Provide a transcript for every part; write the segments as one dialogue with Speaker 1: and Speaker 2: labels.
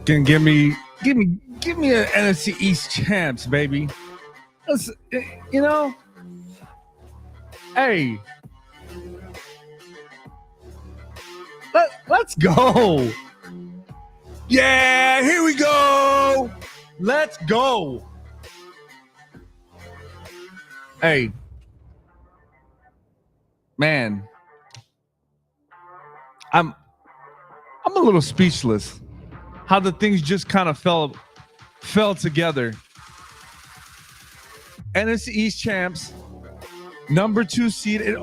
Speaker 1: Can give me an NFC East champs, baby. Let's, you know, hey, let's go. Yeah, here we go. Let's go. Hey, man, I'm a little speechless. How the things just kind of fell together. NFC East champs, number 2 seed. It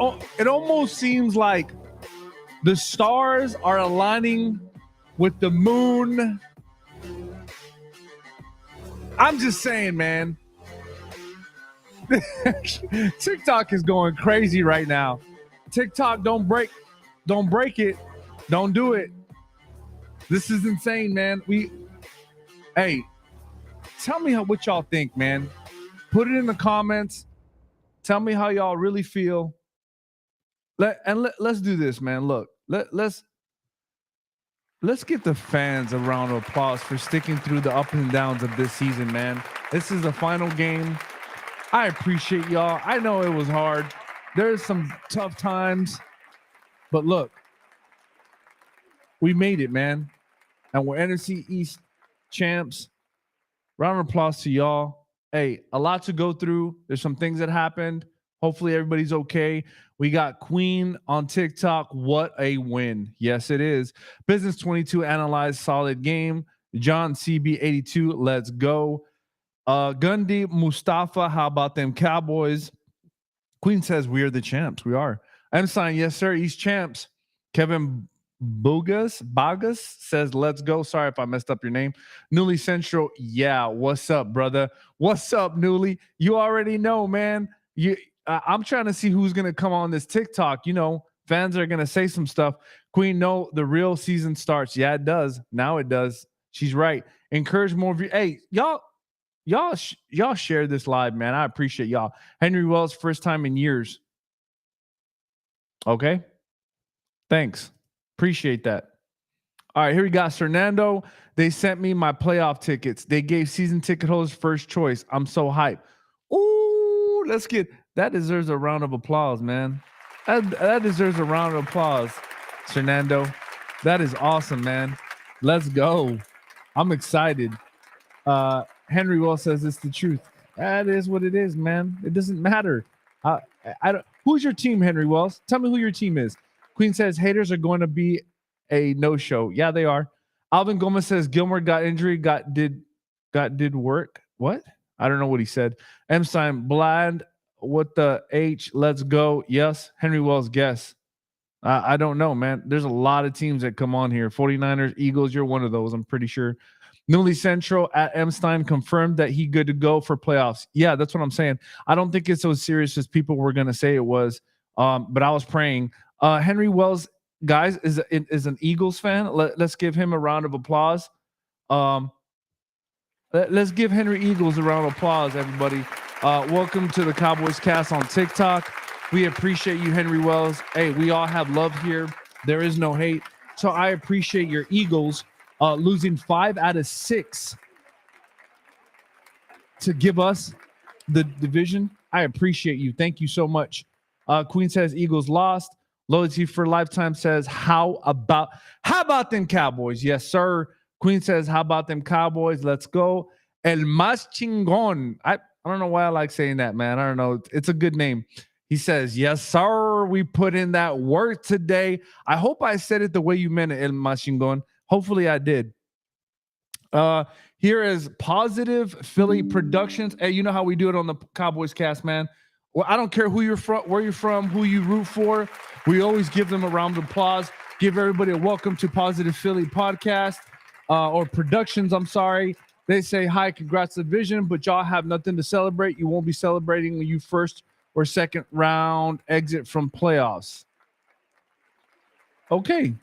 Speaker 1: almost seems like the stars are aligning with the moon. I'm just saying, man. TikTok is going crazy right now. TikTok, don't break it. Don't do it. This is insane, man. Hey, tell me what y'all think, man. Put it in the comments. Tell me how y'all really feel. Let's do this, man. Look, let's give the fans a round of applause for sticking through the ups and downs of this season, man. This is the final game. I appreciate y'all. I know it was hard. There's some tough times, but look, we made it, man. And we're NFC East champs. Round of applause to y'all. Hey, a lot to go through. There's some things that happened. Hopefully everybody's okay. We got Queen on TikTok. What a win. Yes, it is. Business 22 analyzed solid game. John CB82, let's go. Gundy Mustafa, how about them Cowboys? Queen says we are the champs. We are. I'm signing, yes, sir. East champs. Kevin Bagas says, let's go. Sorry if I messed up your name. Newly Central. Yeah. What's up, brother? What's up, Newly? You already know, man. I'm trying to see who's going to come on this TikTok. You know, fans are going to say some stuff. Queen, no, the real season starts. Yeah, it does. Now it does. She's right. Encourage more of you. Hey, y'all share this live, man. I appreciate y'all. Henry Wells, first time in years. Okay. Thanks. Appreciate that. All right, here we got Fernando. They sent me my playoff tickets. They gave season ticket holders first choice. I'm so hyped. Ooh, let's get that. Deserves a round of applause, man. That deserves a round of applause, Fernando. That is awesome, man. Let's go. I'm excited. Henry Wells says it's the truth. That is what it is, man. It doesn't matter. I don't. Who's your team, Henry Wells? Tell me who your team is. Queen says haters are going to be a no-show. Yeah, they are. Alvin Gomez says Gilmore got injury, did work. What? I don't know what he said. M. Stein, blind. What the H? Let's go. Yes. Henry Wells, guess. I don't know, man. There's a lot of teams that come on here. 49ers, Eagles, you're one of those, I'm pretty sure. Newly Central at M. Stein confirmed that he good to go for playoffs. Yeah, that's what I'm saying. I don't think it's so serious as people were going to say it was, but I was praying. Henry Wells, guys, is an Eagles fan. Let's give him a round of applause. Let's give Henry Eagles a round of applause, everybody. Welcome to the Cowboys Cast on TikTok. We appreciate you, Henry Wells. Hey, we all have love here. There is no hate. So I appreciate your Eagles losing 5 out of 6 to give us the division. I appreciate you. Thank you so much. Queen says Eagles lost. Loyalty for Lifetime says, how about them Cowboys? Yes, sir. Queen says, how about them Cowboys? Let's go. El Más Chingón. I don't know why I like saying that, man. I don't know. It's a good name. He says, yes, sir. We put in that work today. I hope I said it the way you meant it, El Más Chingón. Hopefully I did. Here is Positive Philly Productions. Hey, you know how we do it on the Cowboys Cast, man. Well, I don't care who you're from, where you're from, who you root for. We always give them a round of applause. Give everybody a welcome to Positive Philly Podcast or Productions. I'm sorry. They say, hi, congrats division, but y'all have nothing to celebrate. You won't be celebrating when you first or second round exit from playoffs. Okay.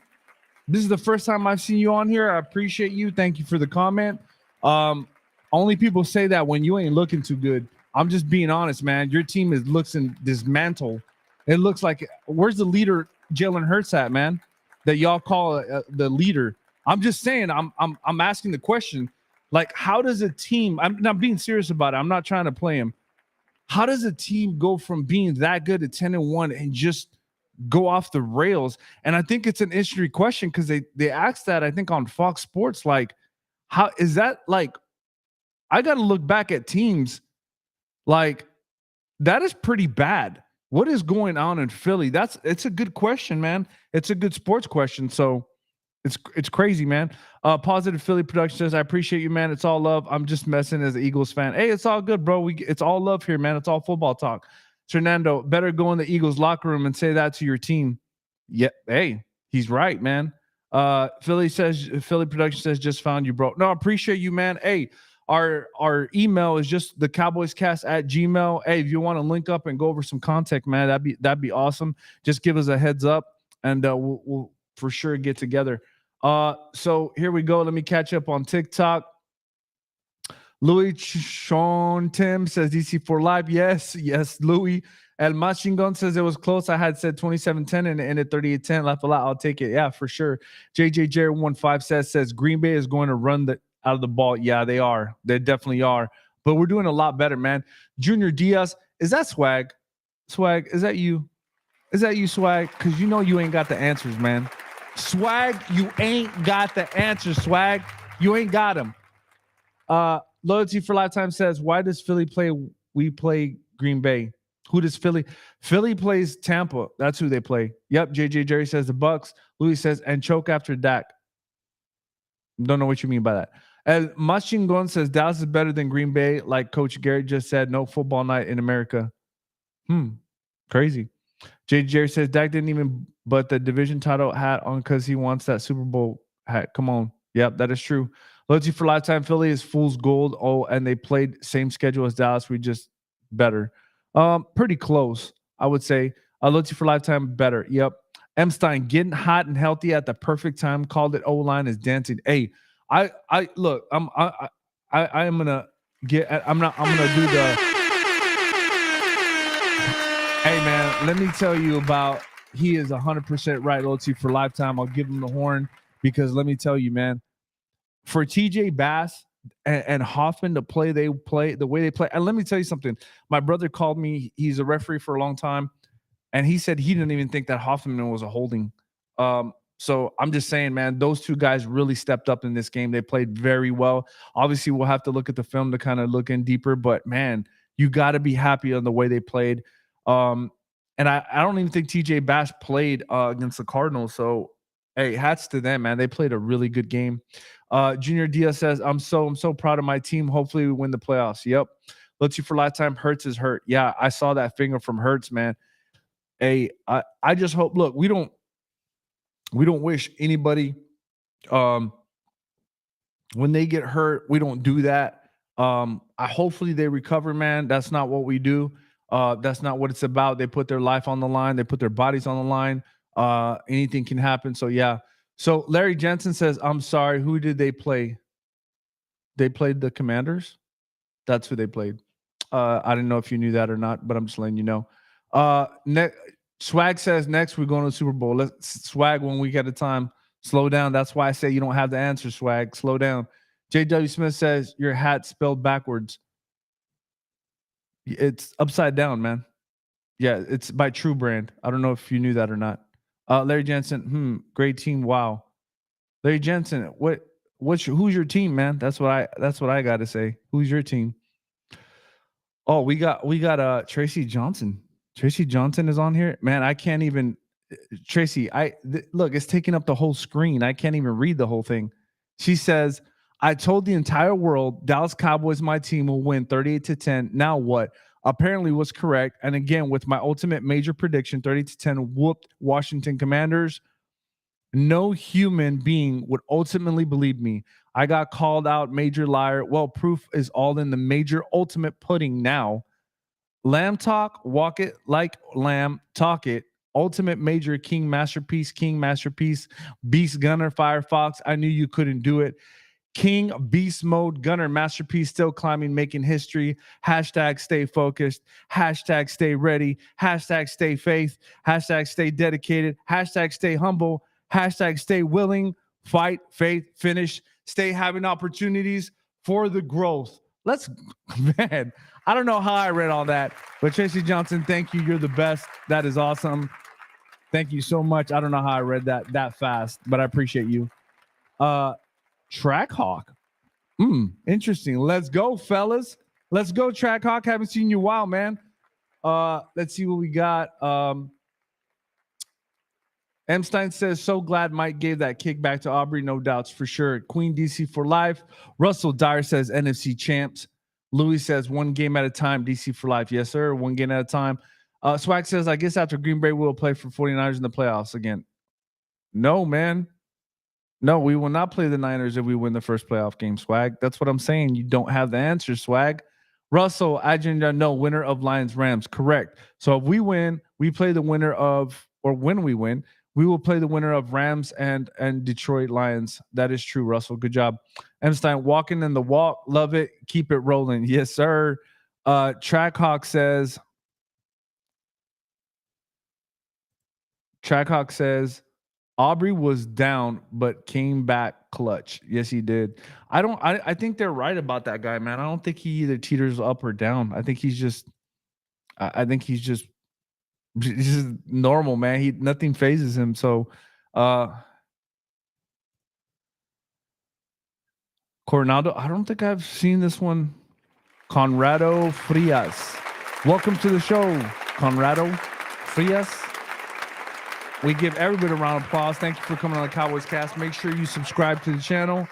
Speaker 1: This is the first time I've seen you on here. I appreciate you. Thank you for the comment. Only people say that when you ain't looking too good. I'm just being honest, man. Your team looks in dismantle. It looks like, where's the leader, Jalen Hurts at, man? That y'all call the leader. I'm just saying, I'm asking the question, like, how does a team, I'm not being serious about it, I'm not trying to play him. How does a team go from being that good at 10-1 and just go off the rails? And I think it's an interesting question because they asked that, I think, on Fox Sports. Like, how is that? Like, I got to look back at teams like that is pretty bad. What is going on in Philly? It's a good question, man. It's a good sports question. So it's crazy, man. Positive Philly production says, I appreciate you, man. It's all love. I'm just messing as an Eagles fan. Hey, it's all good, bro. It's all love here, man. It's all football talk. Fernando, better go in the Eagles locker room and say that to your team. Yeah, hey, he's right, man. Philly production says, just found you, bro. No, I appreciate you, man. Hey, our email is just the Cowboys Cast at Gmail. Hey, if you want to link up and go over some content, man, that'd be awesome. Just give us a heads up, and we'll for sure get together. So here we go. Let me catch up on TikTok. Louis Sean Tim says DC4 Live. Yes, Louis. El Machingon says it was close. I had said 27-10 and it ended 38-10. Laugh a lot. I'll take it. Yeah, for sure. JJ Jerry 15 says Green Bay is going to run out of the ball. Yeah, they are. They definitely are. But we're doing a lot better, man. Junior Diaz, is that Swag? Swag, is that you? Is that you, Swag? Because you know you ain't got the answers, man. Swag, you ain't got the answers, Swag. You ain't got them. Loyalty for Lifetime says, why does Philly play? We play Green Bay. Who does Philly? Philly plays Tampa. That's who they play. Yep. JJ Jerry says the Bucks. Louis says, and choke after Dak. Don't know what you mean by that. And Machingon says Dallas is better than Green Bay. Like Coach Garrett just said, no football night in America. Crazy. JJ Jerry says Dak didn't even but the division title hat on because he wants that Super Bowl hat. Come on. Yep, that is true. Loyalty for Lifetime. Philly is fool's gold. Oh, and they played same schedule as Dallas. We just better. Pretty close, I would say. Loyalty for Lifetime better. Yep. M. Stein getting hot and healthy at the perfect time. Called it. O-line is dancing. Hey, I look. I'm gonna get. I'm gonna do the. Hey man, let me tell you about. He is 100% right. Loyalty for Lifetime. I'll give him the horn because let me tell you, man. For TJ Bass and Hoffman to play the way they play. And let me tell you something. My brother called me. He's a referee for a long time. And he said he didn't even think that Hoffman was a holding. So I'm just saying, man, those two guys really stepped up in this game. They played very well. Obviously, we'll have to look at the film to kind of look in deeper. But, man, you got to be happy on the way they played. And I don't even think TJ Bass played against the Cardinals. So, hey, hats to them, man. They played a really good game. Junior Diaz says, I'm so proud of my team. Hopefully we win the playoffs. Yep. Loyalty for Lifetime. Hurts is hurt. Yeah, I saw that finger from Hurts, man. Hey, I just hope. Look, we don't wish anybody when they get hurt. We don't do that. Hopefully they recover, man. That's not what we do. That's not what it's about. They put their life on the line. They put their bodies on the line. Anything can happen. So yeah. So Larry Jensen says, I'm sorry. Who did they play? They played the Commanders. That's who they played. I didn't know if you knew that or not, but I'm just letting you know. Swag says next we're going to the Super Bowl. Let's Swag 1 week at a time. Slow down. That's why I say you don't have the answer, Swag. Slow down. JW Smith says your hat spelled backwards. It's upside down, man. Yeah, it's by True Brand. I don't know if you knew that or not. Larry Jensen, great team. Wow. Larry Jensen, who's your team, man? That's what I got to say. Who's your team? Oh, we got Tracy Johnson. Tracy Johnson is on here. Man, I can't even Tracy, look, it's taking up the whole screen. I can't even read the whole thing. She says, I told the entire world Dallas Cowboys, my team, will win 38-10. Now what? Apparently was correct. And again, with my ultimate major prediction, 30-10 whooped Washington Commanders. No human being would ultimately believe me. I got called out, major liar. Well, proof is all in the major ultimate pudding now. Lamb talk, walk it like lamb, talk it. Ultimate major king masterpiece, beast gunner, Firefox. I knew you couldn't do it. King beast mode gunner masterpiece still climbing, making history. Hashtag stay focused. Hashtag stay ready. Hashtag stay faith. Hashtag stay dedicated. Hashtag stay humble. Hashtag stay willing. fight, faith, finish, stay having opportunities for the growth. Let's, man, I don't know how I read all that, but Tracy Johnson, thank you. You're the best. That is awesome. Thank you so much. I don't know how I read that fast, but I appreciate you. Track Hawk. Interesting. Let's go, fellas. Let's go, Track Hawk. Haven't seen you in a while, man. Let's see what we got. M. Stein says, so glad Mike gave that kickback to Aubrey. No doubts for sure. Queen DC for life. Russell Dyer says NFC champs. Louis says 1 game at a time. DC for life. Yes, sir. 1 game at a time. Swag says, I guess after Green Bay, we'll play for 49ers in the playoffs again. No, man. No, we will not play the Niners if we win the first playoff game, Swag. That's what I'm saying. You don't have the answer, Swag. Russell, no, winner of Lions Rams. Correct. So if we win, we play the winner of, or when we win, we will play the winner of Rams and Detroit Lions. That is true, Russell. Good job. Einstein, walking in the walk. Love it. Keep it rolling. Yes, sir. Trackhawk says, Aubrey was down, but came back clutch. Yes, he did. I think they're right about that guy, man. I don't think he either teeters up or down. I think he's just normal, man. Nothing phases him. So, Coronado, I don't think I've seen this one. Conrado Frias. Welcome to the show, Conrado Frias. We give everybody a round of applause. Thank you for coming on the Cowboys Cast. Make sure you subscribe to the channel.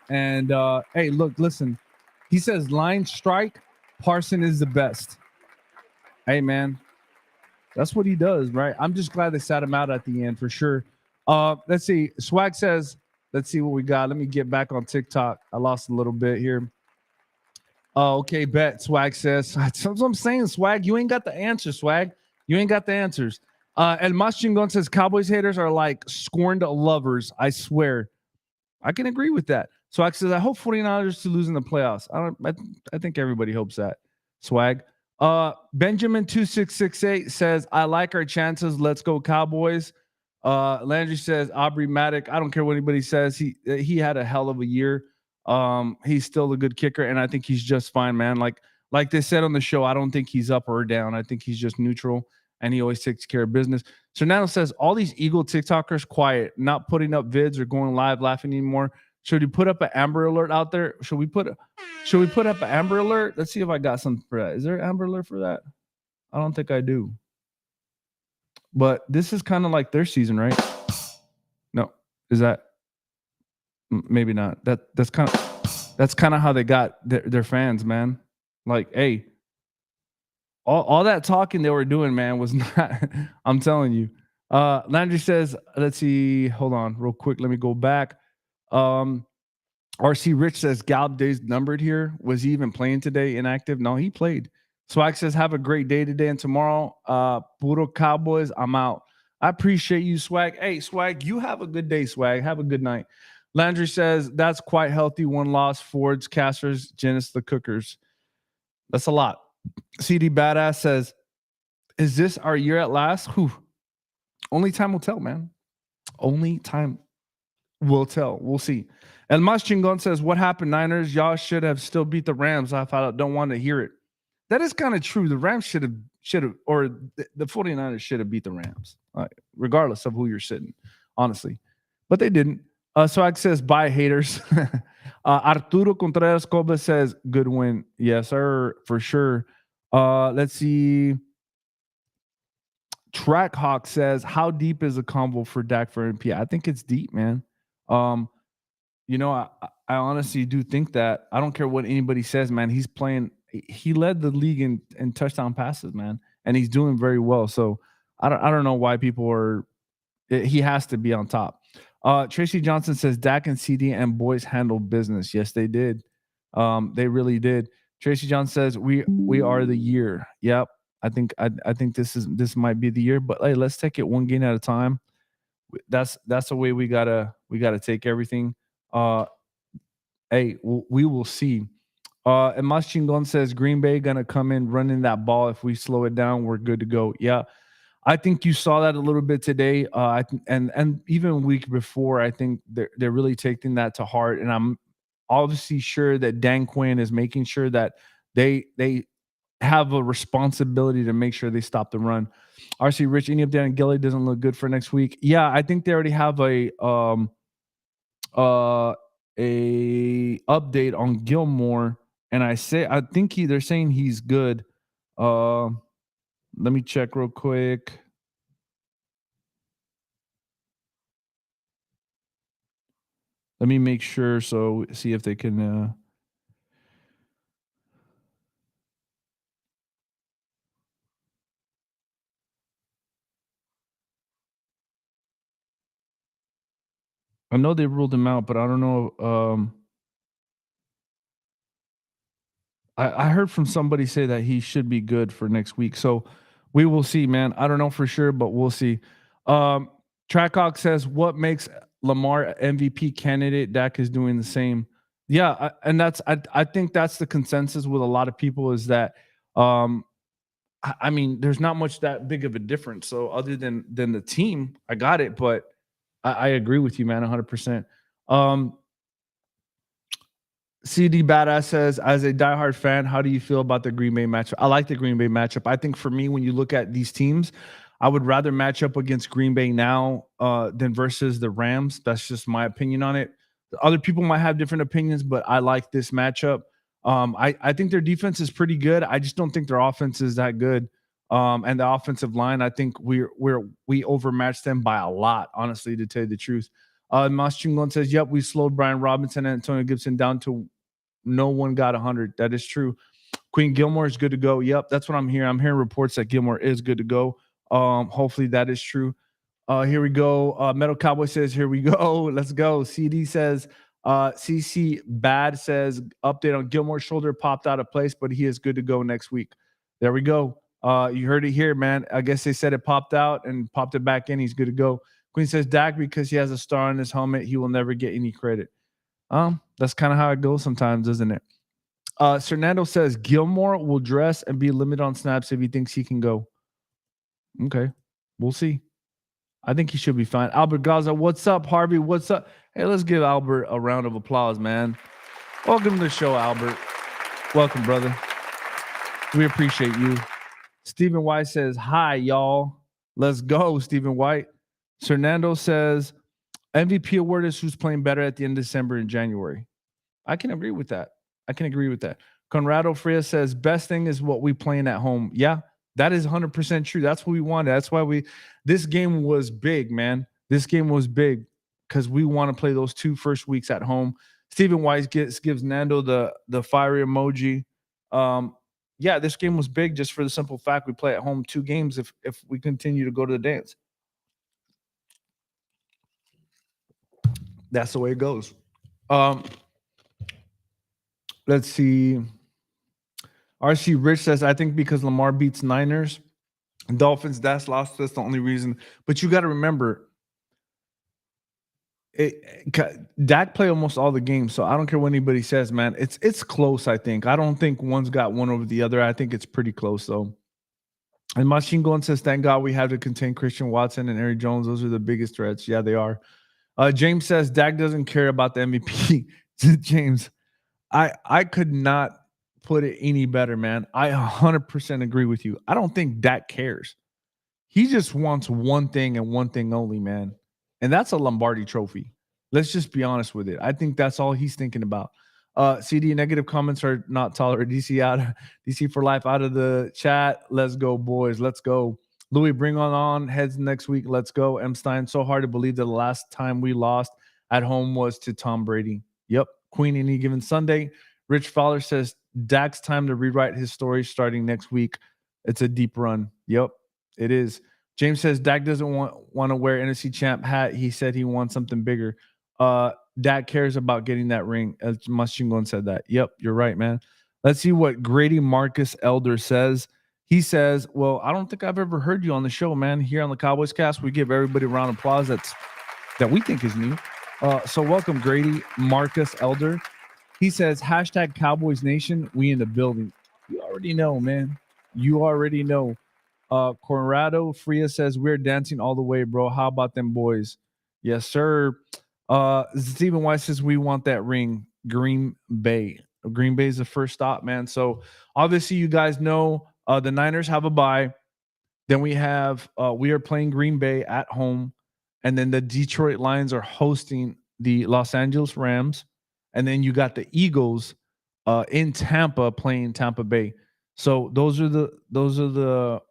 Speaker 1: And hey, look, listen. He says line strike, Parson is the best. Hey, man. That's what he does, right? I'm just glad they sat him out at the end for sure. Let's see. Swag says, let's see what we got. Let me get back on TikTok. I lost a little bit here. Okay, bet. Swag says, that's what I'm saying, Swag. You ain't got the answer, Swag. You ain't got the answers. El Mas Chingon says Cowboys haters are like scorned lovers. I swear. I can agree with that. Swag says, I hope 49ers to lose in the playoffs. I think everybody hopes that. Swag. Benjamin 2668 says, I like our chances. Let's go Cowboys. Landry says, Aubrey Maddock. I don't care what anybody says. He had a hell of a year. He's still a good kicker, and I think he's just fine, man. Like they said on the show, I don't think he's up or down. I think he's just neutral, and he always takes care of business. So Nano says, all these Eagle TikTokers quiet, not putting up vids or going live laughing anymore. Should we put up an Amber Alert out there? Should we put up an Amber Alert? Let's see if I got something for that. Is there an Amber Alert for that? I don't think I do. But this is kind of like their season, right? No. Is that maybe not? That's kind of how they got their fans, man. Like, hey, all that talking they were doing, man, was not. I'm telling you. Landry says, let's see. Hold on, real quick. Let me go back. RC Rich says Gallup days numbered here. Was he even playing today? Inactive? No, he played. Swag says, have a great day today and tomorrow. Puro Cowboys, I'm out. I appreciate you, Swag. Hey, Swag, you have a good day, Swag. Have a good night. Landry says, that's quite healthy. 1 loss. Fords, Casters, Genesis, the Cookers. That's a lot. CD Badass says, is this our year at last? Whew. Only time will tell, man. Only time will tell. We'll see. El Mas Chingon says, what happened, Niners? Y'all should have still beat the Rams. I don't want to hear it. That is kind of true. The Rams should have, or the 49ers should have beat the Rams, regardless of who you're sitting, honestly. But they didn't. Swag says, bye, haters. Arturo Contreras Coba says, good win. Yes, sir, for sure. Let's see. Trackhawk says, how deep is a combo for Dak for MP? I think it's deep, man. You know, I honestly do think that. I don't care what anybody says, man. He's playing. He led the league in touchdown passes, man, and he's doing very well. So I don't know why people are. He has to be on top. Tracy Johnson says Dak and CD and boys handled business. Yes, they did. They really did. Tracy Johnson says we are the year. Yep. I think this might be the year, but hey, let's take it 1 game at a time. That's the way we gotta take everything. Hey, we will see. And Mas Chingon says Green Bay gonna come in running that ball. If we slow it down, we're good to go. Yeah, I think you saw that a little bit today, and even a week before. I think they're really taking that to heart, and I'm obviously sure that Dan Quinn is making sure that they have a responsibility to make sure they stop the run. RC Rich, any update on Gilly doesn't look good for next week. Yeah, I think they already have uh a update on Gilmore, and I think they're saying he's good. Uh, let me check real quick. Let me make sure. So see if they can. I know they ruled him out, but I don't know. I heard from somebody say that he should be good for next week. So we will see, man. I don't know for sure, but we'll see. Um, Trackhawk says, "What makes Lamar MVP candidate?" Dak is doing the same. Yeah, and I think that's the consensus with a lot of people is that um, I mean, there's not much that big of a difference. So other than the team, I got it, but I agree with you, man, 100%. CD Badass says, as a diehard fan, how do you feel about the Green Bay matchup? I like the Green Bay matchup. I think for me, when you look at these teams, I would rather match up against Green Bay now than versus the Rams. That's just my opinion on it. Other people might have different opinions, but I like this matchup. I think their defense is pretty good. I just don't think their offense is that good. And the offensive line, I think we overmatched them by a lot, honestly, to tell you the truth. Mas Chingon says, "Yep, we slowed Brian Robinson and Antonio Gibson down to no one got 100." That is true. Queen Gilmore is good to go. Yep, that's what I'm hearing. I'm hearing reports that Gilmore is good to go. Hopefully that is true. Here we go. Metal Cowboy says, "Here we go. Let's go." CD says, CC Bad says, "Update on Gilmore's shoulder popped out of place, but he is good to go next week." There we go. You heard it here, man. I guess they said it popped out and popped it back in. He's good to go. Queen says, "Dak, because he has a star on his helmet, he will never get any credit." That's kind of how it goes sometimes, isn't it? Fernando says Gilmore will dress and be limited on snaps if he thinks he can go. Okay, we'll see. I think he should be fine. Albert Gaza, what's up, Harvey? What's up? Hey, let's give Albert a round of applause, man. Welcome to the show, Albert. Welcome, brother. We appreciate you. Stephen White says, "Hi, y'all. Let's go, Stephen White." Fernando says, "MVP award is who's playing better at the end of December and January." I can agree with that. Conrado Frias says, "Best thing is what we playing at home." Yeah, that is 100% true. That's what we wanted. That's why this game was big, man. This game was big because we want to play those 2 first weeks at home. Stephen Weiss gives Nando the fiery emoji. Yeah, this game was big just for the simple fact we play at home 2 games if we continue to go to the dance. That's the way it goes. Let's see. RC Rich says, "I think because Lamar beats Niners, Dolphins, that's lost. That's the only reason." But you got to remember, Dak play almost all the games, so I don't care what anybody says, man. It's close. I think. I don't think one's got one over the other. I think it's pretty close, though. And Machine Gun says, "Thank God we have to contain Christian Watson and Aaron Jones. Those are the biggest threats." Yeah, they are. James says, "Dak doesn't care about the MVP." James, I could not put it any better, man. I 100% agree with you. I don't think Dak cares. He just wants one thing and one thing only, man. And that's a Lombardi trophy. Let's just be honest with it. I think that's all he's thinking about. CD, negative comments are not tolerated. DC out, DC for life out of the chat. Let's go, boys. Let's go. Louis, bring on heads next week. Let's go. M. Stein, so hard to believe that the last time we lost at home was to Tom Brady. Yep. Queen any given Sunday. Rich Fowler says Dak's time to rewrite his story starting next week. It's a deep run. Yep, it is. James says Dak doesn't want to wear NFC champ hat. He said he wants something bigger. Dak cares about getting that ring. As Mashingon said that. Yep, you're right, man. Let's see what Grady Marcus Elder says. He says, "Well, I don't think I've ever heard you on the show, man. Here on the Cowboys Cast, we give everybody a round of applause that we think is new." So welcome, Grady Marcus Elder. He says, #Cowboys Nation. We in the building. You already know, man. You already know. Corrado Fria says we're dancing all the way, bro. How about them boys? Yes, sir. Stephen White says we want that ring. Green Bay. Green Bay is the first stop, man. So obviously, you guys know the Niners have a bye. Then we are playing Green Bay at home, and then the Detroit Lions are hosting the Los Angeles Rams, and then you got the Eagles in Tampa playing Tampa Bay. So those are the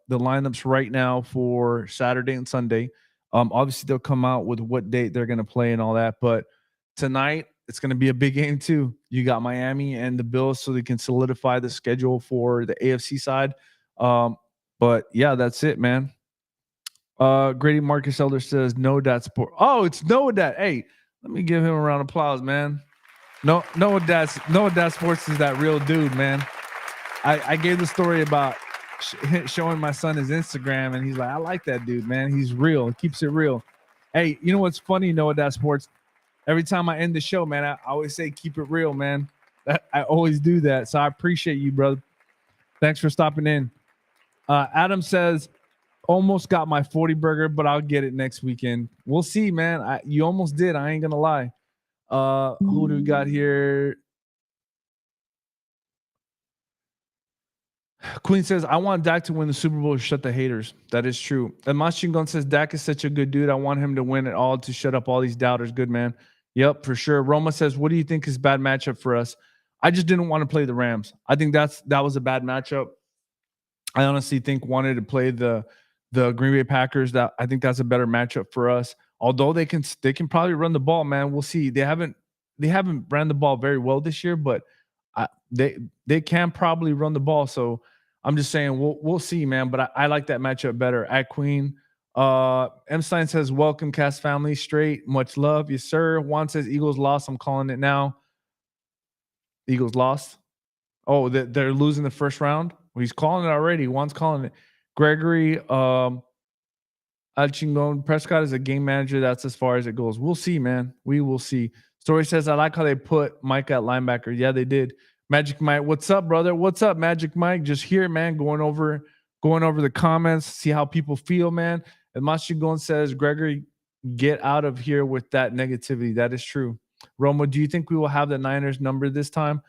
Speaker 1: lineups right now for Saturday and Sunday. Obviously they'll come out with what date they're going to play and all that, but tonight it's going to be a big game too. You got Miami and the Bills, so they can solidify the schedule for the AFC side. Um, but yeah, that's it, man. Grady Marcus Elder says no dat sport. Oh, it's Noah Dat. Hey, let me give him a round of applause, man. No, Noah Dat Sports is that real dude, man. I gave the story about showing my son his Instagram, and he's like, I like that dude, man. He's real. He keeps it real. Hey, you know what's funny, Noah Dat Sports? Every time I end the show, man, I always say keep it real, man. I always do that. So I appreciate you, brother. Thanks for stopping in. Adam says, almost got my 40 burger, but I'll get it next weekend. We'll see, man. You almost did. I ain't gonna lie. Who do we got here? Queen says, I want Dak to win the Super Bowl to shut the haters. That is true. And Machine Gun says, Dak is such a good dude. I want him to win it all to shut up all these doubters. Good man. Yep, for sure. Roma says, what do you think is bad matchup for us? I just didn't want to play the Rams. I think that was a bad matchup. I honestly think wanted to play the Green Bay Packers. That I think that's a better matchup for us. Although they can probably run the ball, man. We'll see. They haven't ran the ball very well this year, but they can probably run the ball. So I'm just saying we'll see, man. But I like that matchup better. At Queen, M Stein says, welcome cast family, straight, much love. Yes, sir. Juan says Eagles lost. I'm calling it now. Eagles lost. Oh, they're losing the first round. Well, he's calling it already. Juan's calling it. Gregory, Alchingon Prescott is a game manager. That's as far as it goes. We'll see, man. We will see. Story says, I like how they put Mike at linebacker. Yeah, they did. Magic Mike, what's up, brother? What's up, Magic Mike? Just here, man. Going over the comments, see how people feel, man. And Mashigon says, Gregory, get out of here with that negativity. That is true. Romo, do you think we will have the Niners number this time?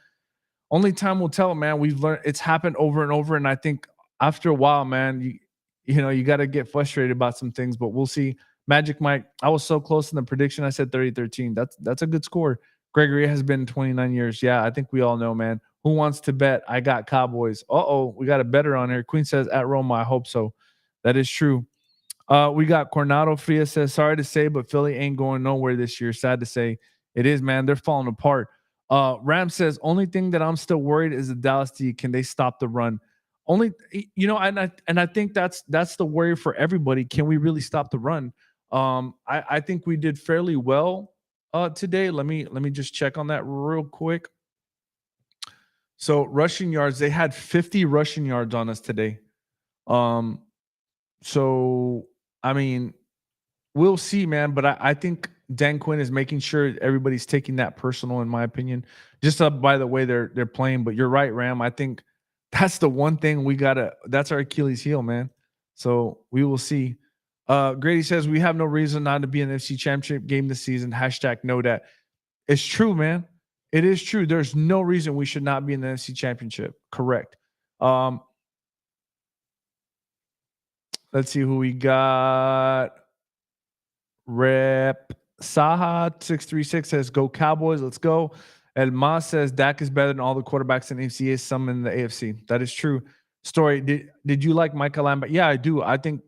Speaker 1: Only time will tell, man. We've learned it's happened over and over, and I think after a while, man, you got to get frustrated about some things, but we'll see. Magic Mike, I was so close in the prediction. I said 30-13. That's a good score. Gregory has been 29 years. Yeah, I think we all know, man. Who wants to bet? I got Cowboys. We got a better on here. Queen says at Roma. I hope so. That is true. We got Coronado Fria says, sorry to say, but Philly ain't going nowhere this year. Sad to say. It is, man. They're falling apart. Ram says, only thing that I'm still worried is the Dallas D. Can they stop the run? Only, and I think that's the worry for everybody. Can we really stop the run? I think we did fairly well today. Let me just check on that real quick. So rushing yards, they had 50 rushing yards on us today. So I mean, we'll see, man. But I think Dan Quinn is making sure everybody's taking that personal, in my opinion. Just by the way they're playing. But you're right, Ram. I think that's the one thing that's our Achilles heel, man. So we will see. Grady says we have no reason not to be in the NFC Championship game this season. # know that. It's true, man. It is true. There's no reason we should not be in the NFC Championship. Correct. Let's see who we got. Rep Saha 636 says, go Cowboys. Let's go. El Mas says Dak is better than all the quarterbacks in the AFC, some in the AFC. That is true. Story, did you like Michael linebacker? Yeah, I do. I think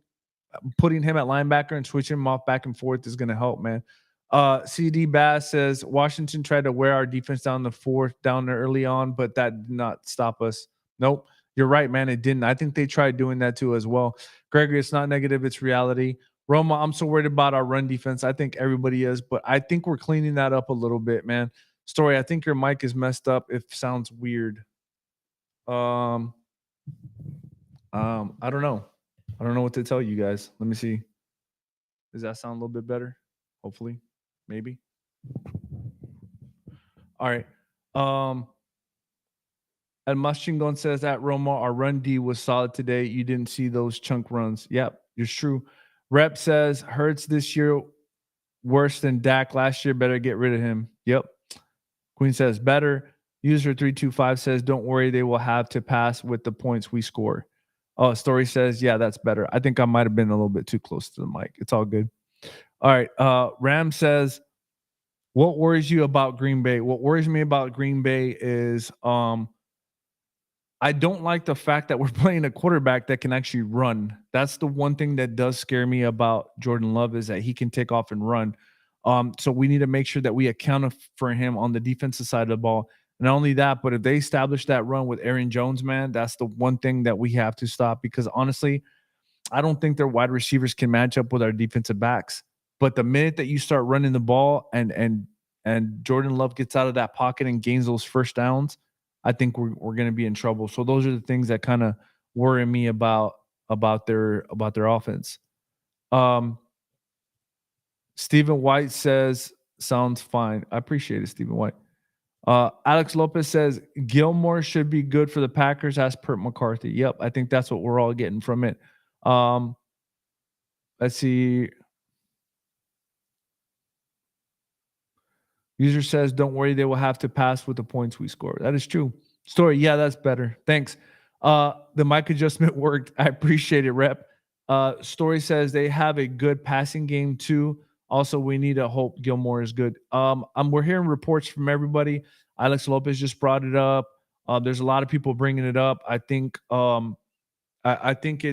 Speaker 1: putting him at linebacker and switching him off back and forth is going to help, man. CD Bass says Washington tried to wear our defense down the fourth down there early on, but that did not stop us. Nope. You're right, man. It didn't. I think they tried doing that too as well. Gregory, it's not negative. It's reality. Roma, I'm so worried about our run defense. I think everybody is, but I think we're cleaning that up a little bit, man. Story, I think your mic is messed up. It sounds weird. I don't know. I don't know what to tell you guys. Let me see. Does that sound a little bit better? Hopefully. Maybe. All right. And Mashingon says that Roma, our run D was solid today. You didn't see those chunk runs. Yep, it's true. Rep says Hurts this year worse than Dak last year. Better get rid of him. Yep. Queen says better. User 325 says, don't worry, they will have to pass with the points we score. Oh, Story says, yeah, that's better. I think I might have been a little bit too close to the mic. It's all good. All right. Ram says, what worries you about Green Bay? What worries me about Green Bay is I don't like the fact that we're playing a quarterback that can actually run. That's the one thing that does scare me about Jordan Love is that he can take off and run. So we need to make sure that we account for him on the defensive side of the ball. And not only that, but if they establish that run with Aaron Jones, man, that's the one thing that we have to stop because honestly, I don't think their wide receivers can match up with our defensive backs. But the minute that you start running the ball and Jordan Love gets out of that pocket and gains those first downs, I think we're going to be in trouble. So those are the things that kind of worry me about their offense. Stephen White says sounds fine. I appreciate it, Stephen White. Alex Lopez says Gilmore should be good for the Packers as per McCarthy. Yep, I think that's what we're all getting from it. Let's see. User says, don't worry, they will have to pass with the points we score. That is true. Story, yeah, that's better. Thanks. The mic adjustment worked. I appreciate it, Rep. Story says they have a good passing game too. Also, we need to hope Gilmore is good. We're hearing reports from everybody. Alex Lopez just brought it up. There's a lot of people bringing it up. I think I think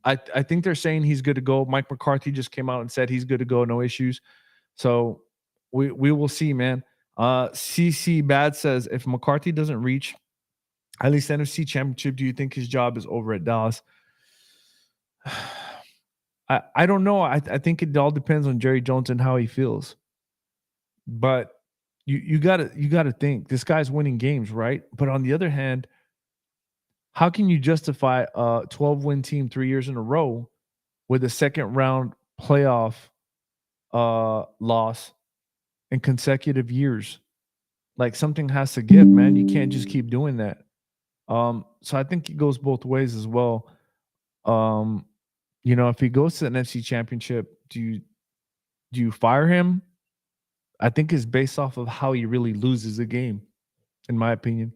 Speaker 1: I think they're saying he's good to go. Mike McCarthy just came out and said he's good to go, no issues. So we will see, man. CC Bad says if McCarthy doesn't reach at least NFC Championship, do you think his job is over at Dallas? I don't know. I think it all depends on Jerry Jones and how he feels. But you gotta think this guy's winning games, right? But on the other hand, how can you justify a 12-win team 3 years in a row with a second round playoff loss in consecutive years? Like something has to give, man. You can't just keep doing that. So I think it goes both ways as well. If he goes to the NFC Championship, do you fire him? I think it's based off of how he really loses the game, in my opinion.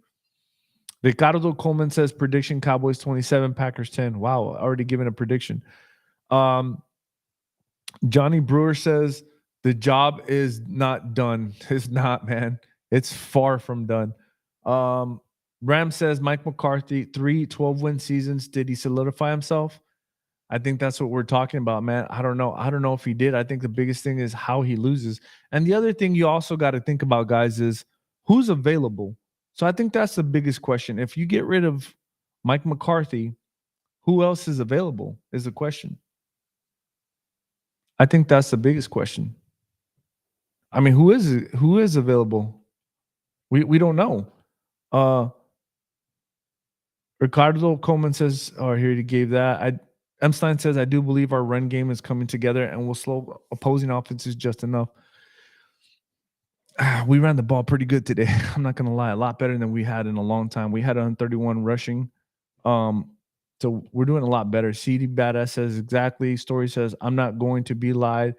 Speaker 1: Ricardo Coleman says prediction Cowboys 27, Packers 10. Wow, already given a prediction. Johnny Brewer says the job is not done. It's not, man. It's far from done. Ram says Mike McCarthy, 3 12-win seasons. Did he solidify himself? I think that's what we're talking about, man. I don't know. I don't know if he did. I think the biggest thing is how he loses. And the other thing you also got to think about, guys, is who's available. So I think that's the biggest question. If you get rid of Mike McCarthy, who else is available is the question. I think that's the biggest question. I mean, who is available? We don't know. Ricardo Coleman says, oh, here he gave that. Emstein says, I do believe our run game is coming together and will slow opposing offenses just enough. We ran the ball pretty good today. I'm not going to lie. A lot better than we had in a long time. We had 131 rushing. So we're doing a lot better. CD Badass says exactly. Story says, I'm not going to be lied.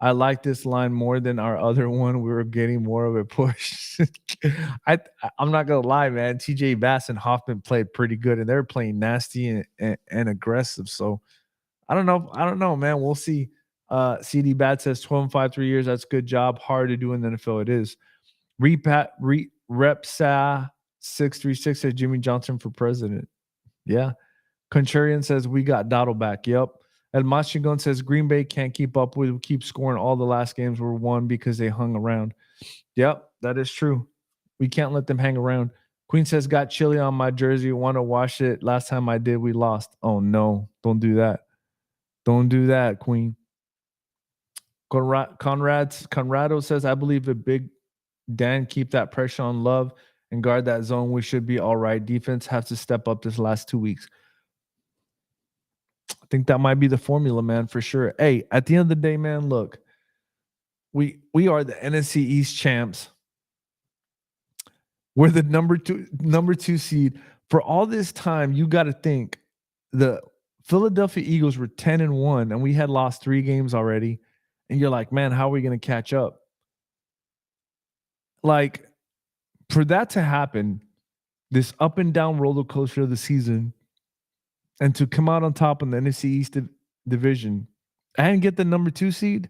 Speaker 1: I like this line more than our other one. We were getting more of a push. I'm not gonna lie, man. TJ Bass and Hoffman played pretty good, and they're playing nasty and aggressive. So I don't know, man. We'll see. CD Bat says 12-5 3 years. That's a good job. Hard to do in the NFL. It is. Repsa 636 says Jimmy Johnson for president. Yeah. Contrarian says we got Dottle back. Yep. And Machigon says Green Bay can't keep up with, keep scoring. All the last games were won because they hung around. Yep, that is true. We can't let them hang around. Queen says got chili on my jersey. Want to wash it? Last time I did, we lost. Oh no, don't do that. Don't do that, Queen. Conrado says I believe if Big Dan keep that pressure on Love and guard that zone, we should be all right. Defense has to step up this last 2 weeks. I think that might be the formula, man, for sure. Hey, at the end of the day, man, look, we are the NFC East champs. We're the number two seed. For all this time, you got to think the Philadelphia Eagles were 10-1, and we had lost 3 games already. And you're like, man, how are we going to catch up? Like, for that to happen, this up and down roller coaster of the season, and to come out on top in the NFC East division and get the number 2 seed,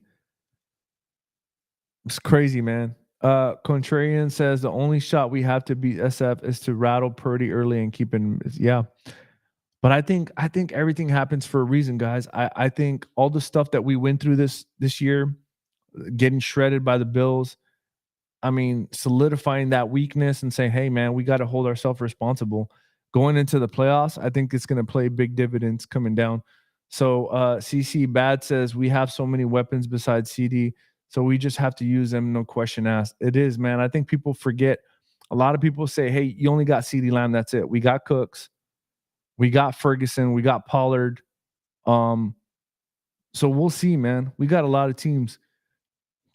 Speaker 1: it's crazy, man. Contrarian says the only shot we have to beat SF is to rattle Purdy early and keep him. Yeah. But I think everything happens for a reason, guys. I think all the stuff that we went through this year, getting shredded by the Bills, I mean, solidifying that weakness and saying, hey, man, we got to hold ourselves responsible. Going into the playoffs, I think it's going to play big dividends coming down. So CC Bad says we have so many weapons besides CD, so we just have to use them, no question asked. It is, man. I think people forget. A lot of people say, hey, you only got CD Lamb, that's it. We got Cooks. We got Ferguson. We got Pollard. So we'll see, man. We got a lot of teams.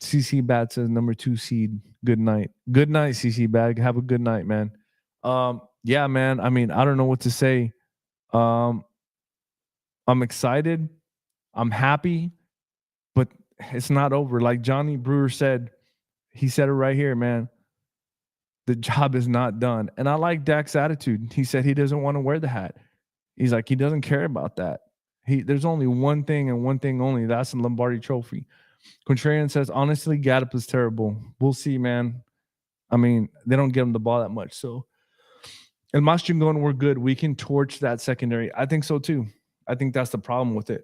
Speaker 1: CC Bad says number 2 seed. Good night. Good night, CC Bad. Have a good night, man. Yeah, man. I mean, I don't know what to say. I'm excited. I'm happy, but it's not over. Like Johnny Brewer said, he said it right here, man. The job is not done. And I like Dak's attitude. He said he doesn't want to wear the hat. He's like, he doesn't care about that. There's only one thing and one thing only. That's the Lombardi Trophy. Contrarian says, honestly, Gallup is terrible. We'll see, man. I mean, they don't give him the ball that much. So, and Mastrangón, we're good. We can torch that secondary. I think so, too. I think that's the problem with it.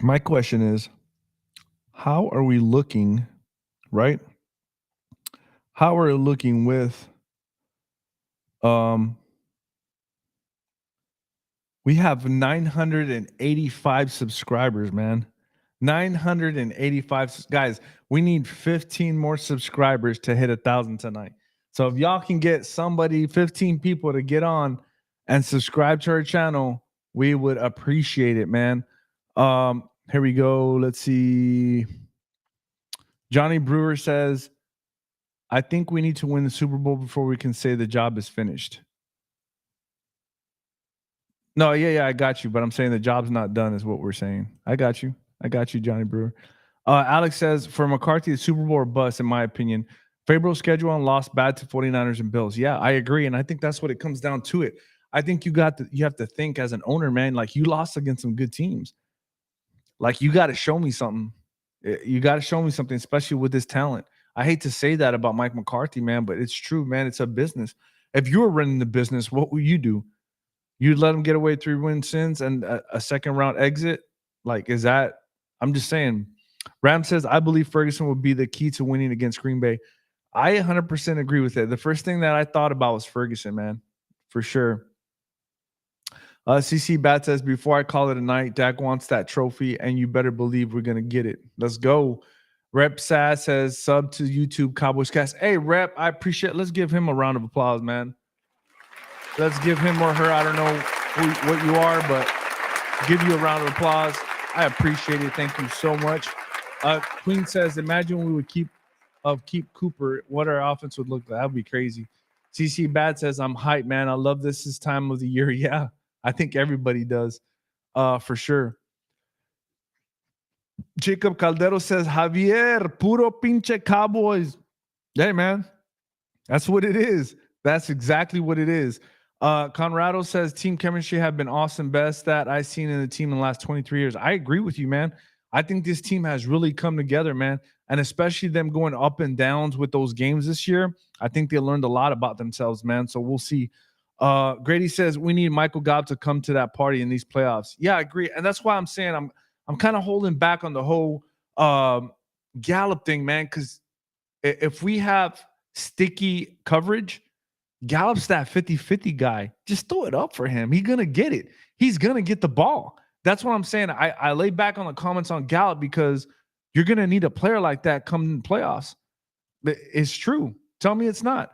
Speaker 1: My question is, how are we looking, right? How are we looking with we have 985 subscribers, man. 985 guys. We need 15 more subscribers to hit 1,000 tonight. So if y'all can get 15 people to get on and subscribe to our channel, we would appreciate it, man. Here we go. Let's see. Johnny Brewer says, I think we need to win the Super Bowl before we can say the job is finished. No, yeah, I got you. But I'm saying the job's not done is what we're saying. I got you, Johnny Brewer. Alex says, for McCarthy, the Super Bowl or bust, in my opinion. Favorable schedule and lost bad to 49ers and Bills. Yeah, I agree. And I think that's what it comes down to it. I think you have to think as an owner, man, like you lost against some good teams. Like you got to show me something. You got to show me something, especially with this talent. I hate to say that about Mike McCarthy, man, but it's true, man. It's a business. If you were running the business, what would you do? You'd let him get away 3 win-sins and a second round exit? Like, is that – I'm just saying. Ram says, I believe Ferguson will be the key to winning against Green Bay. I 100% agree with it. The first thing that I thought about was Ferguson, man, for sure. CC Bat says, before I call it a night, Dak wants that trophy, and you better believe we're going to get it. Let's go. Rep Sass says, sub to YouTube Cowboys Cast. Hey, Rep, I appreciate it. Let's give him a round of applause, man. Let's give him or her, I don't know what you are, but give you a round of applause. I appreciate it. Thank you so much. Queen says, imagine we would keep Cooper, what our offense would look like. That would be crazy. CC Bad says, I'm hyped, man. I love this time of the year. Yeah, I think everybody does, for sure. Jacob Caldero says, Javier, puro pinche Cowboys. Hey, man, that's what it is. That's exactly what it is. Conrado says, team chemistry have been awesome. Best that I've seen in the team in the last 23 years. I agree with you, man. I think this team has really come together, man. And especially them going up and downs with those games this year. I think they learned a lot about themselves, man. So we'll see. Grady says, we need Michael Gallup to come to that party in these playoffs. Yeah, I agree. And that's why I'm saying I'm kind of holding back on the whole Gallup thing, man, because if we have sticky coverage, Gallup's that 50-50 guy. Just throw it up for him. He's going to get it. He's going to get the ball. That's what I'm saying. I lay back on the comments on Gallup because you're going to need a player like that come in playoffs. It's true. Tell me it's not.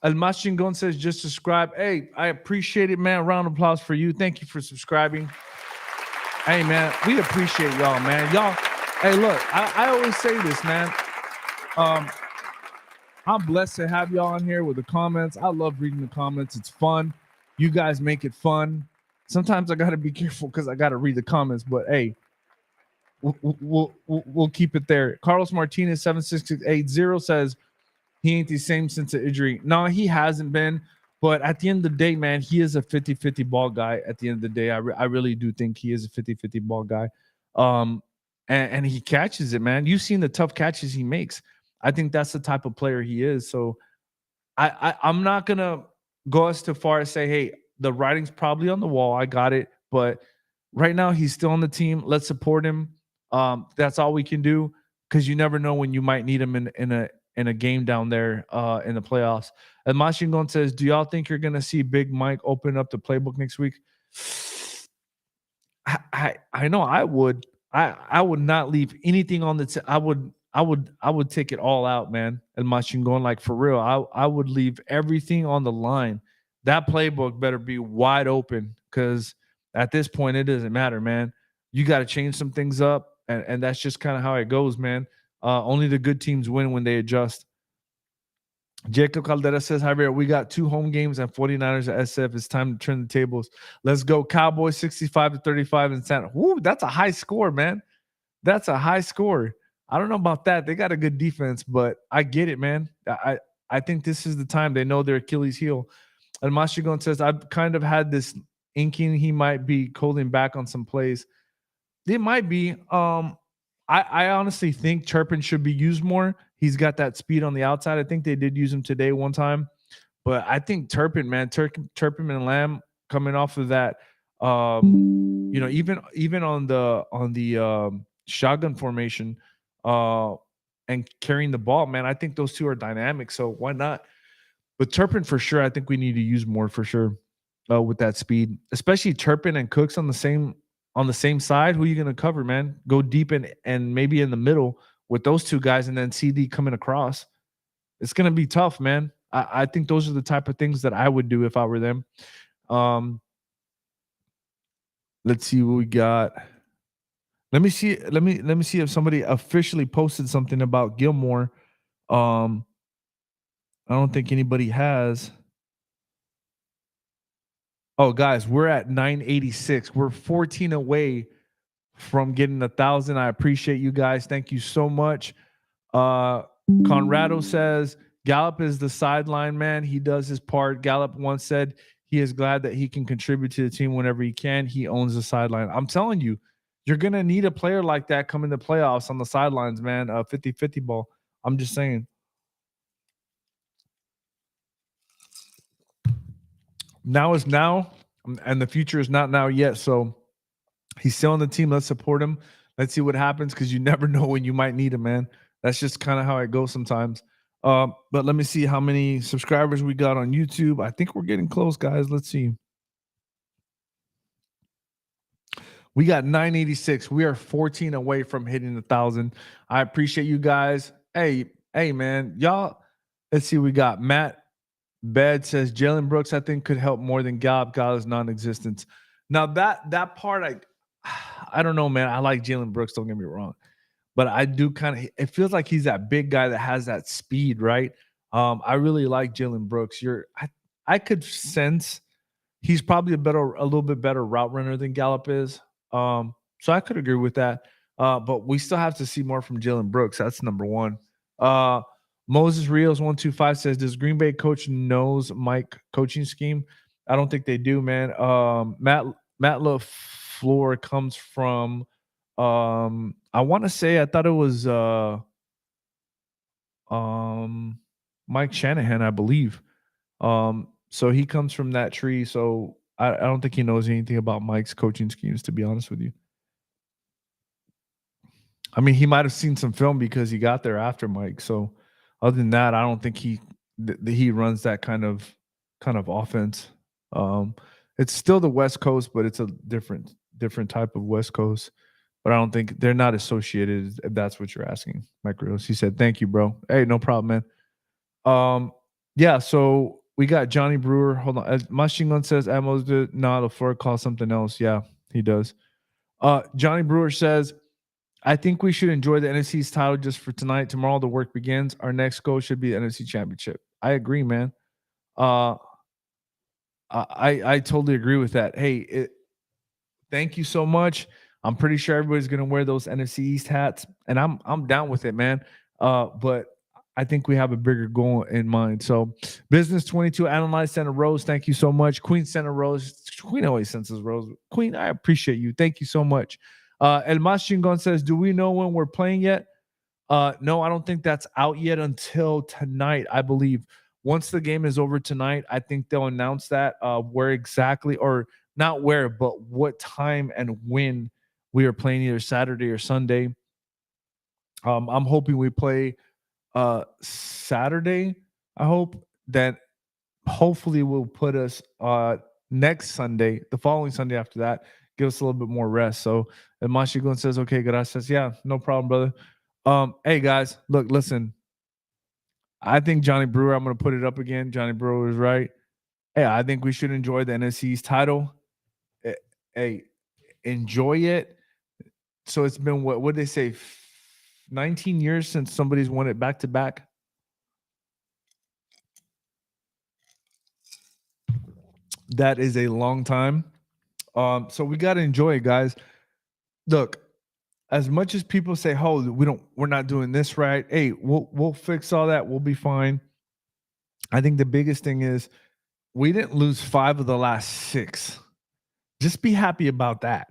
Speaker 1: El Machingon says, just subscribe. Hey, I appreciate it, man. Round of applause for you. Thank you for subscribing. Hey, man, we appreciate y'all, man. Hey, look, I always say this, man. Um, I'm blessed to have y'all on here with the comments. I love reading the comments. It's fun. You guys make it fun. Sometimes I got to be careful because I got to read the comments, but hey, we'll keep it there. Carlos Martinez 76680 says he ain't the same since the injury. No, he hasn't been. But at the end of the day, man, he is a 50-50 ball guy. At the end of the day, I really do think he is a 50-50 ball guy. Um, and he catches it, man. You've seen the tough catches he makes. I think that's the type of player he is. So I'm not gonna go as too far as say, hey, the writing's probably on the wall. I got it, but right now he's still on the team. Let's support him. That's all we can do because you never know when you might need him in a game down there in the playoffs. And Mashingon says, "Do y'all think you're gonna see Big Mike open up the playbook next week?" I know I would. I would not leave anything on the. I would take it all out, man. And machine going like for real. I would leave everything on the line. That playbook better be wide open because at this point it doesn't matter, man. You got to change some things up, and that's just kind of how it goes, man. Only the good teams win when they adjust. Jacob Caldera says, Javier, we got 2 home games and 49ers at SF. It's time to turn the tables. Let's go. Cowboys 65-35 in Santa. Woo, that's a high score, man. That's a high score. I don't know about that. They got a good defense, but I get it, man. I think this is the time. They know their Achilles heel. And Mashigon says, I've kind of had this inking he might be holding back on some plays. It might be. I honestly think Turpin should be used more. He's got that speed on the outside. I think they did use him today one time, but I think Turpin, man, Turpin and Lamb coming off of that, even on the shotgun formation, and carrying the ball, man, I think those two are dynamic. So why not? But Turpin for sure, I think we need to use more for sure with that speed, especially Turpin and Cooks on the same side. Who are you going to cover, man? Go deep and maybe in the middle with those two guys, and then CD coming across. It's going to be tough, man. I think those are the type of things that I would do if I were them. Let's see what we got. Let me see if somebody officially posted something about Gilmore. I don't think anybody has. Oh, guys, we're at 986. We're 14 away from getting 1,000. I appreciate you guys. Thank you so much. Conrado says Gallup is the sideline man. He does his part. Gallup once said he is glad that he can contribute to the team whenever he can. He owns the sideline. I'm telling you, you're going to need a player like that coming to playoffs on the sidelines, man. 50-50 ball. I'm just saying. Now is now, and the future is not now yet. So he's still on the team. Let's support him. Let's see what happens because you never know when you might need him, man. That's just kind of how it goes sometimes. But let me see how many subscribers we got on YouTube. I think we're getting close, guys. Let's see. We got 986. We are 14 away from hitting 1,000. I appreciate you guys. Hey, man, y'all. Let's see. We got Matt Bed says Jalen Brooks, I think, could help more than Gallup. Gallup's non-existence. Now that part, I don't know, man. I like Jalen Brooks. Don't get me wrong, but I do kind of. It feels like he's that big guy that has that speed, right? I really like Jalen Brooks. I could sense he's probably a little bit better route runner than Gallup is. So I could agree with that. But we still have to see more from Jalen Brooks. That's number one. Moses Rios 125 says, does Green Bay coach knows Mike coaching scheme? I don't think they do, man. Matt LaFleur comes from I want to say I thought it was Mike Shanahan, I believe. So he comes from that tree. So I don't think he knows anything about Mike's coaching schemes, to be honest with you. I mean, he might have seen some film because he got there after Mike. So other than that, I don't think he runs that kind of offense. It's still the West Coast, but it's a different type of West Coast. But I don't think they're not associated. If that's what you're asking, Mike Rios. He said, "Thank you, bro." Hey, no problem, man. Yeah. So we got Johnny Brewer. Hold on. Machine Gun says, "Amos did not LaFleur call something else." Yeah, he does. Johnny Brewer says, I think we should enjoy the NFC's title just for tonight. Tomorrow the work begins. Our next goal should be the NFC Championship. I agree, man. Uh, I totally agree with that. Hey, thank you so much. I'm pretty sure everybody's gonna wear those NFC East hats, and I'm down with it, man. But I think we have a bigger goal in mind. So, Business 22 Analyze Center Rose, thank you so much. Queen Center Rose, Queen always sends us Rose. Queen, I appreciate you. Thank you so much. El Mas Chingon says, "Do we know when we're playing yet?" No, I don't think that's out yet until tonight. I believe once the game is over tonight, I think they'll announce that where exactly, or not where, but what time and when we are playing, either Saturday or Sunday. I'm hoping we play Saturday. I hope that hopefully will put us next Sunday, the following Sunday after that, give us a little bit more rest. So and Mashigun says, okay, gracias. Yeah, no problem, brother. Hey guys, look, listen. I think Johnny Brewer, I'm gonna put it up again. Johnny Brewer is right. Hey, I think we should enjoy the NFC's title. Eh, Hey, enjoy it. So it's been what did they say? 19 years since somebody's won it back to back. That is a long time. So we gotta enjoy it, guys. Look, as much as people say, "Oh, we're not doing this right." Hey, we'll fix all that. We'll be fine. I think the biggest thing is we didn't lose 5 of the last 6. Just be happy about that.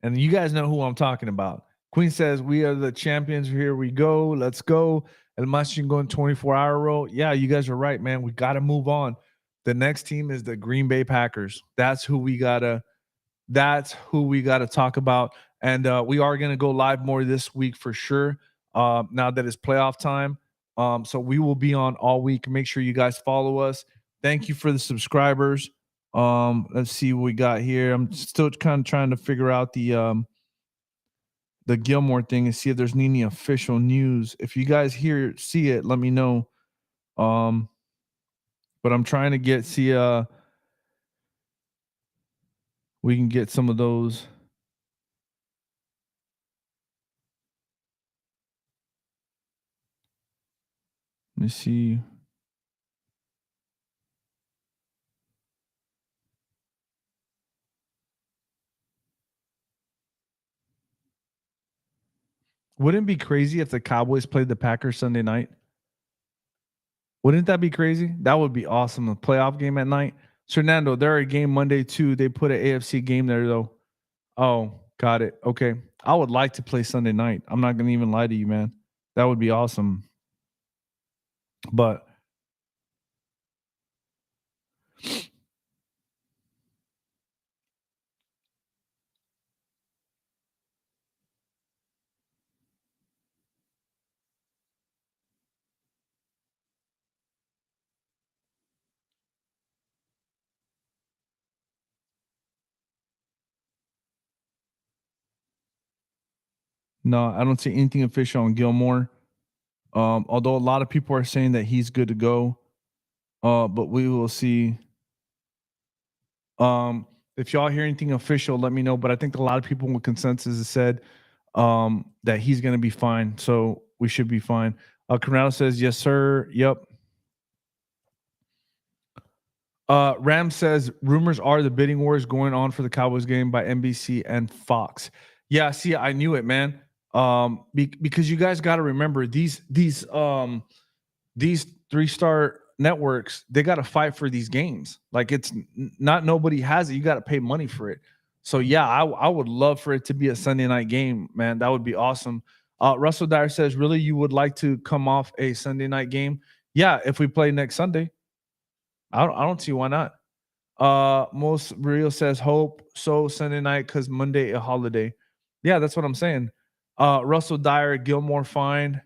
Speaker 1: And you guys know who I'm talking about. Queen says, "We are the champions. Here we go. Let's go." El Machin going 24-hour roll. Yeah, you guys are right, man. We got to move on. The next team is the Green Bay Packers. That's who we got to talk about. And we are going to go live more this week for sure. Now that it's playoff time. So we will be on all week. Make sure you guys follow us. Thank you for the subscribers. Let's see what we got here. I'm still kind of trying to figure out the Gilmore thing and see if there's any official news. If you guys see it, let me know. But I'm trying to see we can get some of those. Let me see. Wouldn't it be crazy if the Cowboys played the Packers Sunday night? Wouldn't that be crazy? That would be awesome. A playoff game at night. Fernando, they're a game Monday too. They put an AFC game there though. Oh, got it. Okay. I would like to play Sunday night. I'm not gonna even lie to you, man. That would be awesome. But no, I don't see anything official on Gilmore. Although a lot of people are saying that he's good to go. But we will see. If y'all hear anything official, let me know. But I think a lot of people with consensus has said that he's going to be fine. So we should be fine. Cornell says, yes, sir. Yep. Ram says, rumors are the bidding war is going on for the Cowboys game by NBC and Fox. Yeah, see, I knew it, man. Because you guys got to remember these 3-star networks, they got to fight for these games. Like it's not nobody has it. You got to pay money for it. So yeah, I would love for it to be a Sunday night game, man. That would be awesome. Russell Dyer says, really, you would like to come off a Sunday night game? Yeah, if we play next Sunday, I don't see why not. Most real says hope so Sunday night because Monday a holiday. Yeah, that's what I'm saying. Russell Dyer, Gilmore fine.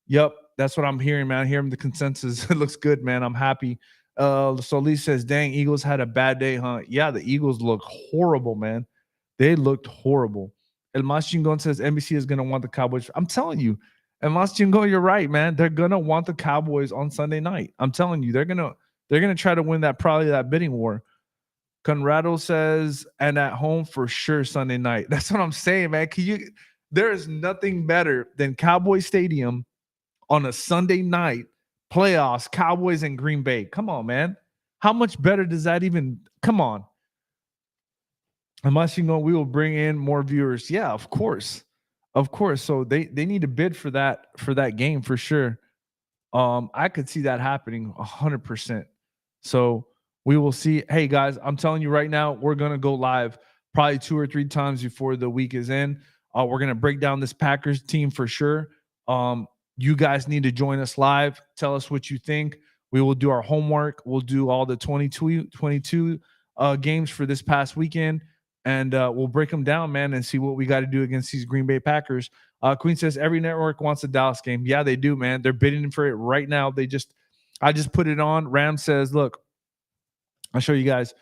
Speaker 1: Yep, that's what I'm hearing, man. I hear the consensus. It looks good, man. I'm happy. So Lee says, dang, Eagles had a bad day, huh? Yeah, the Eagles look horrible, man. They looked horrible. El Mas Chingon says NBC is gonna want the Cowboys. I'm telling you, El Mas Chingon, you're right, man. They're gonna want the Cowboys on Sunday night. I'm telling you, they're gonna try to win that bidding war. Conrado says, and at home for sure Sunday night. That's what I'm saying, man. There is nothing better than Cowboy Stadium on a Sunday night, playoffs, Cowboys and Green Bay. Come on, man. How much better does that even come on? Unless we will bring in more viewers. Yeah, of course. Of course. So they need to bid for that game for sure. I could see that happening 100%. So we will see. Hey guys, I'm telling you right now, we're gonna go live probably 2 or 3 times before the week is in. We're gonna break down this Packers team for sure. You guys need to join us live. Tell us what you think. We will do our homework. We'll do all the 22 games for this past weekend, and we'll break them down, man, and see what we got to do against these Green Bay Packers. Queen says every network wants a Dallas game. Yeah, they do, man. They're bidding for it right now. I just put it on. Ram says, look, I'll show you guys.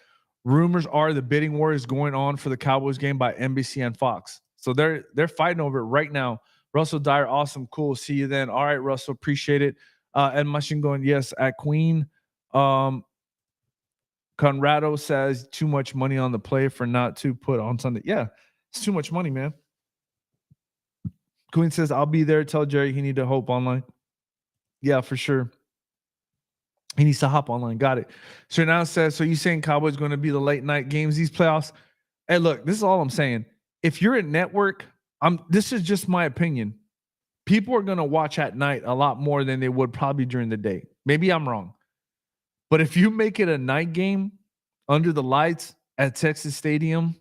Speaker 1: Rumors are the bidding war is going on for the Cowboys game by NBC and Fox. So they're fighting over it right now. Russell Dyer, awesome, cool. See you then. All right, Russell, appreciate it. Ed Mushing going, yes, at Queen. Conrado says too much money on the play for not to put on Sunday. Yeah, it's too much money, man. Queen says, I'll be there. Tell Jerry he need to hope online. Yeah, for sure. He needs to hop online. Got it. So now says, so you saying Cowboys going to be the late night games, these playoffs? Hey, look, this is all I'm saying. If you're a network, this is just my opinion. People are going to watch at night a lot more than they would probably during the day. Maybe I'm wrong. But if you make it a night game under the lights at Texas Stadium,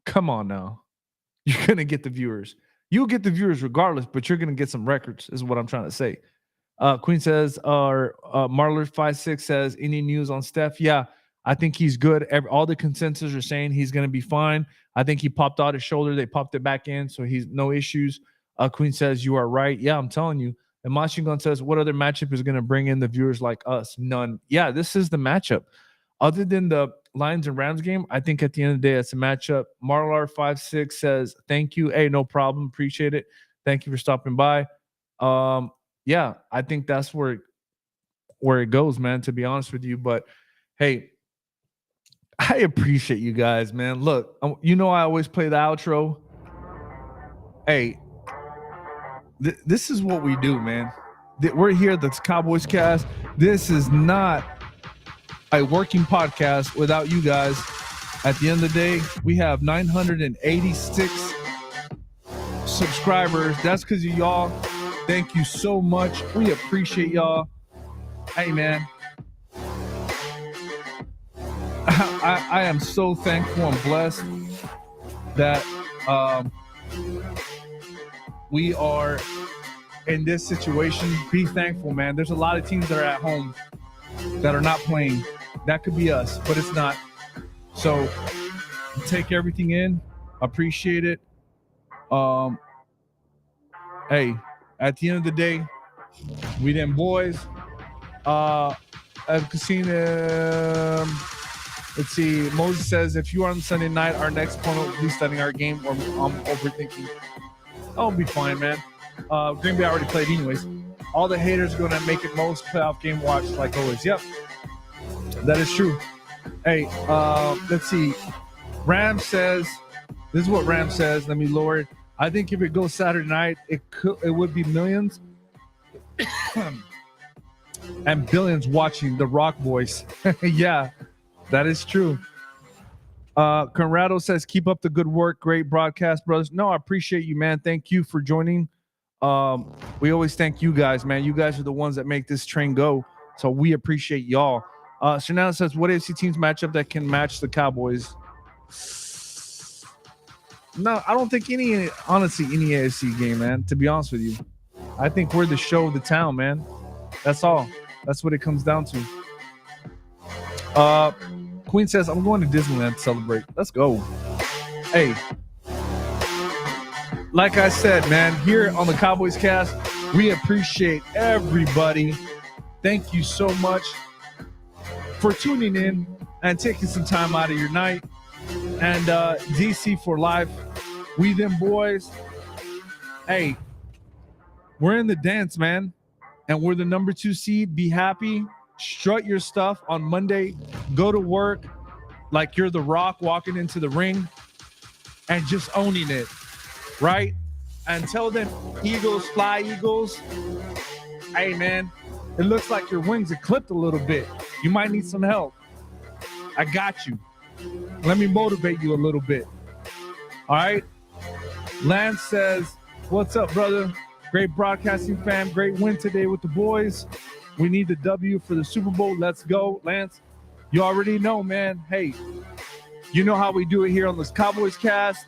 Speaker 1: come on now. You're going to get the viewers. You'll get the viewers regardless, but you're going to get some records, is what I'm trying to say. Queen says, Marler56 says, any news on Steph? Yeah, I think he's good. All the consensus are saying he's going to be fine. I think he popped out his shoulder. They popped it back in, so he's no issues. Queen says, you are right. Yeah, I'm telling you. And Machingon says, what other matchup is going to bring in the viewers like us? None. Yeah, this is the matchup. Other than the Lions and Rams game, I think at the end of the day, it's a matchup. Marlar56 says, thank you. Hey, no problem. Appreciate it. Thank you for stopping by. Yeah, I think that's where it goes, man, to be honest with you. But, hey, I appreciate you guys, man. Look, I always play the outro. Hey, this is what we do, man. We're here. That's Cowboys Cast. This is not a working podcast without you guys. At the end of the day, we have 986 subscribers. That's because of y'all. Thank you so much. We appreciate y'all. Hey, man. I am so thankful and blessed that we are in this situation. Be thankful, man. There's a lot of teams that are at home that are not playing. That could be us, but it's not. So take everything in. Appreciate it. Hey, at the end of the day, we them boys. At the casino. Let's see. Moses says, if you are on Sunday night, our next opponent will be studying our game, or I'm overthinking. I'll be fine, man. Green Bay already played anyways. All the haters are going to make it most playoff game watch like always. Yep. That is true. Hey, let's see. Ram says, this is what Ram says. Let me lower it. I think if it goes Saturday night, it would be millions and billions watching the Rock Boys. Yeah, that is true. Conrado says, keep up the good work. Great broadcast, brothers. No, I appreciate you, man. Thank you for joining. We always thank you guys, man. You guys are the ones that make this train go. So we appreciate y'all. Chanel says, what AFC teams matchup that can match the Cowboys? No, I don't think honestly, any AFC game, man, to be honest with you. I think we're the show of the town, man. That's all. That's what it comes down to. Queen says, I'm going to Disneyland to celebrate. Let's go. Hey, like I said, man, here on the Cowboys Cast, we appreciate everybody. Thank you so much for tuning in and taking some time out of your night. And DC for life. We them boys. Hey, we're in the dance, man. And we're the number 2 seed. Be happy. Strut your stuff on Monday. Go to work like you're the Rock walking into the ring and just owning it, right? And tell them, Eagles, fly Eagles. Hey, man, it looks like your wings are clipped a little bit. You might need some help. I got you. Let me motivate you a little bit. All right. Lance says, what's up, brother? Great broadcasting, fam. Great win today with the boys. We need the W for the Super Bowl. Let's go, Lance. You already know, man. Hey, you know how we do it here on this Cowboys Cast.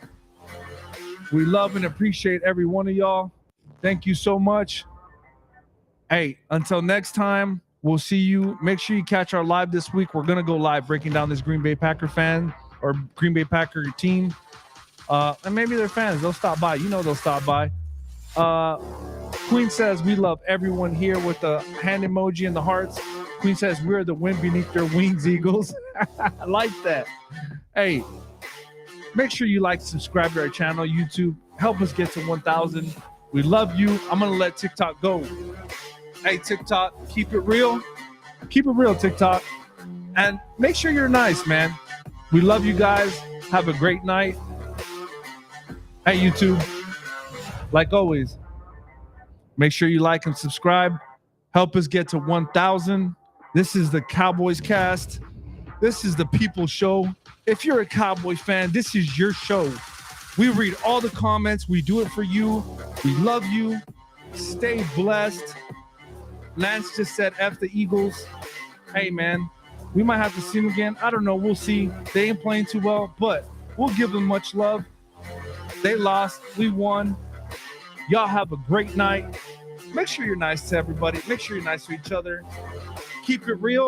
Speaker 1: We love and appreciate every one of y'all. Thank you so much. Hey, until next time, we'll see you. Make sure you catch our live this week. We're going to go live breaking down this Green Bay Packer fan or Green Bay Packer team. And maybe they're fans. They'll stop by. You know they'll stop by. Queen says, we love everyone here with the hand emoji and the hearts. Queen says, we're the wind beneath their wings, Eagles. I like that. Hey, make sure you like, subscribe to our channel, YouTube. Help us get to 1,000. We love you. I'm going to let TikTok go. Hey, TikTok, keep it real. Keep it real, TikTok. And make sure you're nice, man. We love you guys. Have a great night. Hey, YouTube, like always, make sure you like and subscribe. Help us get to 1,000. This is the Cowboys Cast. This is the People Show. If you're a Cowboys fan, this is your show. We read all the comments. We do it for you. We love you. Stay blessed. Lance just said F the Eagles. Hey, man, we might have to see them again. I don't know. We'll see. They ain't playing too well, but we'll give them much love. They lost. We won. Y'all have a great night. Make sure you're nice to everybody. Make sure you're nice to each other. Keep it real.